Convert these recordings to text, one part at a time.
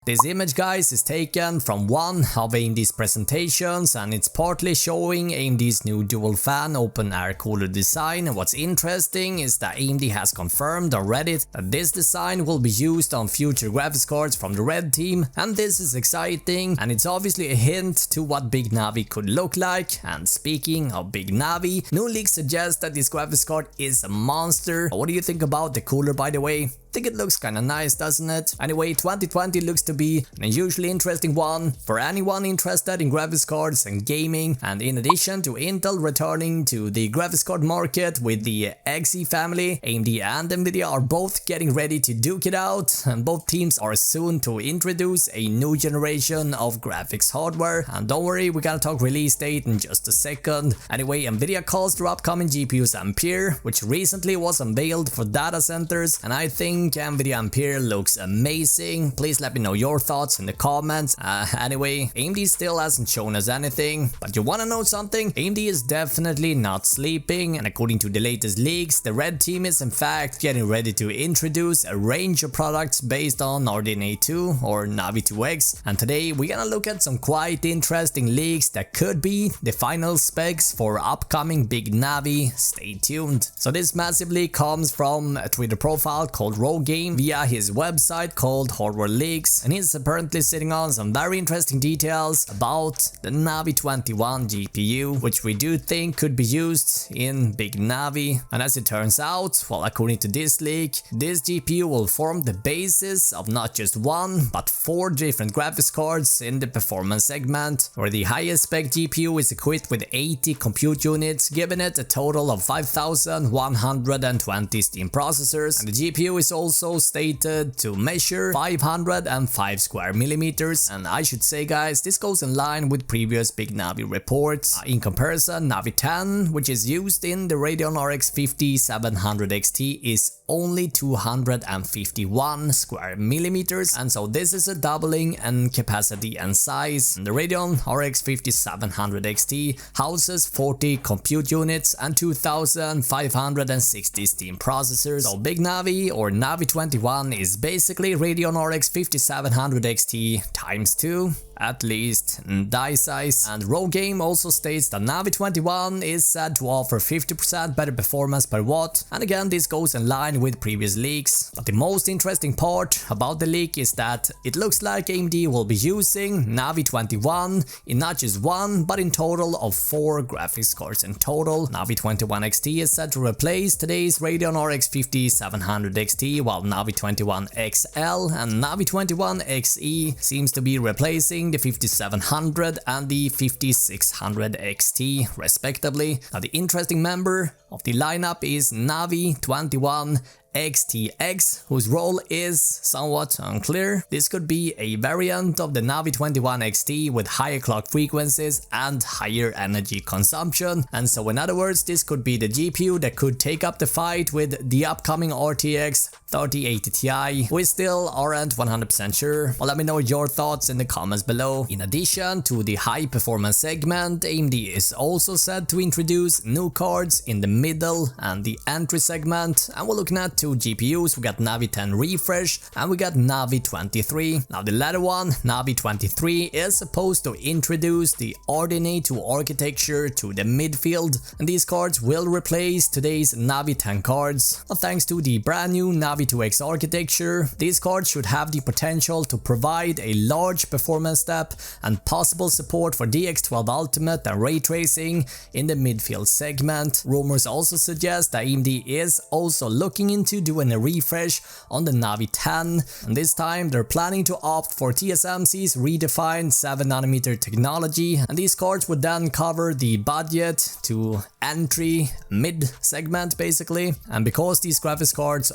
This image, guys, is taken from one of AMD's presentations, and it's partly showing AMD's new dual fan open air cooler design. And what's interesting is that AMD has confirmed on Reddit that this design will be used on future graphics cards from the Red team, and this is exciting, and it's obviously a hint to what Big Navi could look like. And speaking of Big Navi, new leaks suggest that this graphics card is a monster. What do you think about the cooler, by the way? I think it looks kinda nice, doesn't it? Anyway, 2020 looks to be an unusually interesting one for anyone interested in graphics cards and gaming, and in addition to Intel returning to the graphics card market with the Xe family, AMD and Nvidia are both getting ready to duke it out, and both teams are soon to introduce a new generation of graphics hardware. And don't worry, we're gonna talk release date in just a second. Anyway, Nvidia calls their upcoming GPUs Ampere, which recently was unveiled for data centers, and I think Nvidia Ampere looks amazing. Please let me know your thoughts in the comments. Anyway, AMD still hasn't shown us anything, but you wanna know something? AMD is definitely not sleeping, and according to the latest leaks, the Red team is in fact getting ready to introduce a range of products based on RDNA 2 or Navi 2X, and today we're gonna look at some quite interesting leaks that could be the final specs for upcoming Big Navi. Stay tuned. So this massively comes from a Twitter profile called Game via his website called Hardware Leaks, and he's apparently sitting on some very interesting details about the Navi 21 GPU, which we do think could be used in Big Navi. And as it turns out, well, according to this leak, this GPU will form the basis of not just one but 4 different graphics cards in the performance segment, where the highest spec GPU is equipped with 80 compute units, giving it a total of 5,120 Steam processors, and the GPU is also stated to measure 505 square millimeters. And I should say, guys, this goes in line with previous Big Navi reports. In comparison, Navi 10, which is used in the Radeon RX 5700 XT, is only 251 square millimeters, and so this is a doubling in capacity and size. And the Radeon RX 5700 XT houses 40 compute units and 2560 Steam processors. So Big Navi or Navi 21 is basically Radeon RX 5700 XT times 2, at least in die size. And Game also states that Navi 21 is said to offer 50% better performance per watt, and again this goes in line with previous leaks. But the most interesting part about the leak is that it looks like AMD will be using Navi 21 in not just one but in total of 4 graphics cards in total. Navi 21 XT is set to replace today's Radeon RX 5700 XT, while Navi 21 XL and Navi 21 XE seems to be replacing the 5700 and the 5600 XT respectively. Now the interesting member of the lineup is Navi 21 XTX, whose role is somewhat unclear. This could be a variant of the Navi 21 XT with higher clock frequencies and higher energy consumption, and so in other words, this could be the GPU that could take up the fight with the upcoming RTX 3080 Ti. We still aren't 100% sure, but let me know your thoughts in the comments below. In addition to the high performance segment, AMD is also set to introduce new cards in the middle and the entry segment, and we're looking at 2 GPUs. We got Navi 10 Refresh and we got Navi 23. Now the latter one, Navi 23, is supposed to introduce the RDNA 2 architecture to the midfield, and these cards will replace today's Navi 10 cards. But thanks to the brand new Navi 2X architecture, these cards should have the potential to provide a large performance step and possible support for DX12 Ultimate and ray tracing in the midfield segment. Rumors also suggest that AMD is also looking into doing a refresh on the Navi 10, and this time they're planning to opt for TSMC's redefined 7nm technology, and these cards would then cover the budget to entry mid segment basically. And because these graphics cards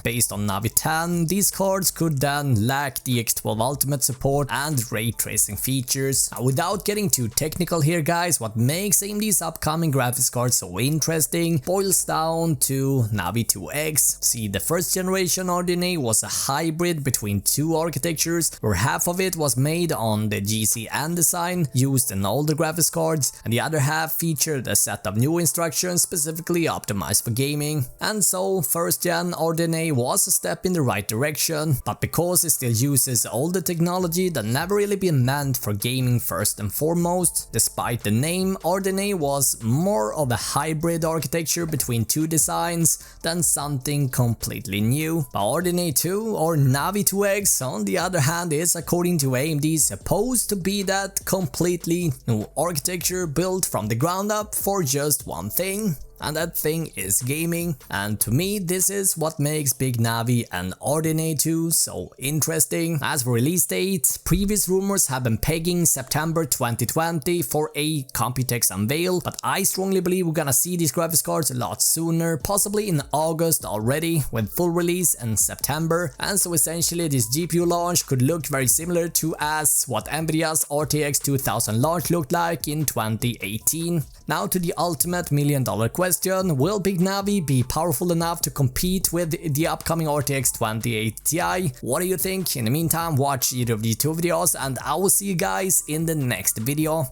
based on Navi 10, these cards could then lack DX12 Ultimate support and ray tracing features. Now, without getting too technical here, guys, what makes AMD's upcoming graphics cards so interesting everything boils down to Navi 2X. See, the first generation RDNA was a hybrid between two architectures, where half of it was made on the GCN design, used in older graphics cards, and the other half featured a set of new instructions specifically optimized for gaming. And so, first gen RDNA was a step in the right direction, but because it still uses older technology that never really been meant for gaming first and foremost, despite the name, RDNA was more of a hybrid architecture between two designs than something completely new. But RDNA 2 or Navi 2X on the other hand is, according to AMD, supposed to be that completely new architecture built from the ground up for just one thing. And that thing is gaming, and to me this is what makes Big Navi and RDNA 2 so interesting. As for release date, previous rumors have been pegging September 2020 for a Computex unveil, but I strongly believe we're gonna see these graphics cards a lot sooner, possibly in August already, with full release in September. And so essentially this GPU launch could look very similar to as what Nvidia's RTX 2000 launch looked like in 2018. Now to the ultimate $1,000,000 question, will Big Navi be powerful enough to compete with the upcoming RTX 2080 Ti? What do you think? In the meantime, watch either of these two videos and I will see you guys in the next video.